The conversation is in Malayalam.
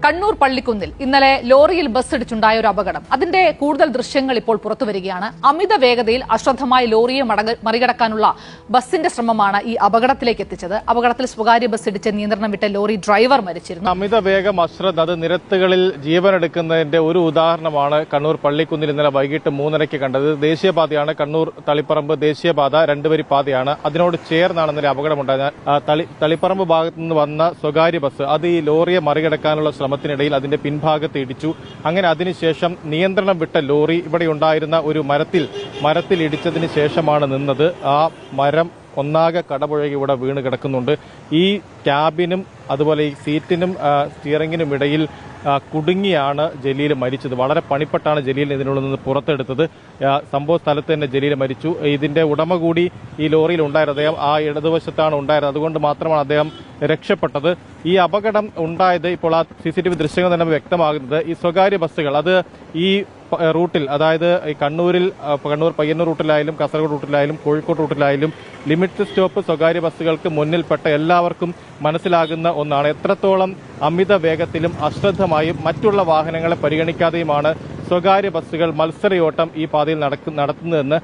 കണ്ണൂർ പള്ളിക്കുന്നിൽ ഇന്നലെ ലോറിയിൽ ബസ് ഇടിച്ചുണ്ടായ ഒരു അപകടം. അതിന്റെ കൂടുതൽ ദൃശ്യങ്ങൾ ഇപ്പോൾ പുറത്തുവരികയാണ്. അമിത വേഗതയിൽ അശ്രദ്ധമായി ലോറിയെ മറികടക്കാനുള്ള ബസിന്റെ ശ്രമമാണ് ഈ അപകടത്തിലേക്ക് എത്തിച്ചത്. അപകടത്തിൽ സ്വകാര്യ ബസ് ഇടിച്ച് നിയന്ത്രണം വിട്ട ലോറി ഡ്രൈവർ മരിച്ചിരുന്നു. അമിത വേഗം, അശ്രദ്ധ, അത് നിരത്തുകളിൽ ജീവനെടുക്കുന്നതിന്റെ ഒരു ഉദാഹരണമാണ് കണ്ണൂർ പള്ളിക്കുന്നിൽ ഇന്നലെ വൈകിട്ട് 3:30 കണ്ടത്. ദേശീയപാതയാണ്, കണ്ണൂർ തളിപ്പറമ്പ് ദേശീയപാത, 2 വരി പാതയാണ്. അതിനോട് ചേർന്നാണ് ഇന്നലെ അപകടമുണ്ടായത്. തളിപ്പറമ്പ് ഭാഗത്തു നിന്ന് വന്ന സ്വകാര്യ ബസ് അത് ഈ ലോറിയെ മറികടക്കാനുള്ള ശ്രമത്തിനിടയിൽ അതിന്റെ പിൻഭാഗത്ത് ഇടിച്ചു. അങ്ങനെ അതിനുശേഷം നിയന്ത്രണം വിട്ട ലോറി ഇവിടെ ഉണ്ടായിരുന്ന ഒരു മരത്തിൽ ഇടിച്ചതിന് ശേഷമാണ് നിന്നത്. ആ മരം ഒന്നാകെ കടപുഴകി ഇവിടെ വീണ് കിടക്കുന്നുണ്ട്. ഈ ക്യാബിനും അതുപോലെ ഈ സീറ്റിനും സ്റ്റിയറിംഗിനും ഇടയിൽ കുടുങ്ങിയാണ് ജലീൽ മരിച്ചത്. വളരെ പണിപ്പെട്ടാണ് ജലീൽ ഇതിനുള്ളിൽ നിന്ന് പുറത്തെടുത്തത്. സംഭവ സ്ഥലത്ത് തന്നെ ജലീൽ മരിച്ചു. ഇതിന്റെ ഉടമ കൂടി ഈ ലോറിയിൽ ഉണ്ടായിരുന്നു. അദ്ദേഹം ആ ഇടതുവശത്താണ് ഉണ്ടായിരുന്നത്. അതുകൊണ്ട് മാത്രമാണ് അദ്ദേഹം രക്ഷപ്പെട്ടത്. ഈ അപകടം ഉണ്ടായത് ഇപ്പോൾ ആ CCTV ദൃശ്യങ്ങൾ തന്നെ വ്യക്തമാകുന്നത് ഈ സ്വകാര്യ ബസ്സുകൾ അത് ഈ റൂട്ടിൽ, അതായത് കണ്ണൂർ പയ്യന്നൂർ റൂട്ടിലായാലും കാസർഗോഡ് റൂട്ടിലായാലും കോഴിക്കോട് റൂട്ടിലായാലും ലിമിറ്റ് സ്റ്റോപ്പ് സ്വകാര്യ ബസ്സുകൾക്ക് മുന്നിൽപ്പെട്ട എല്ലാവർക്കും മനസ്സിലാകുന്ന ഒന്നാണ്. എത്രത്തോളം അമിത വേഗത്തിലും അശ്രദ്ധമായും മറ്റുള്ള വാഹനങ്ങളെ പരിഗണിക്കാതെയുമാണ് സ്വകാര്യ ബസ്സുകൾ മത്സരയോട്ടം ഈ പാതയിൽ നടത്തുന്നതെന്ന്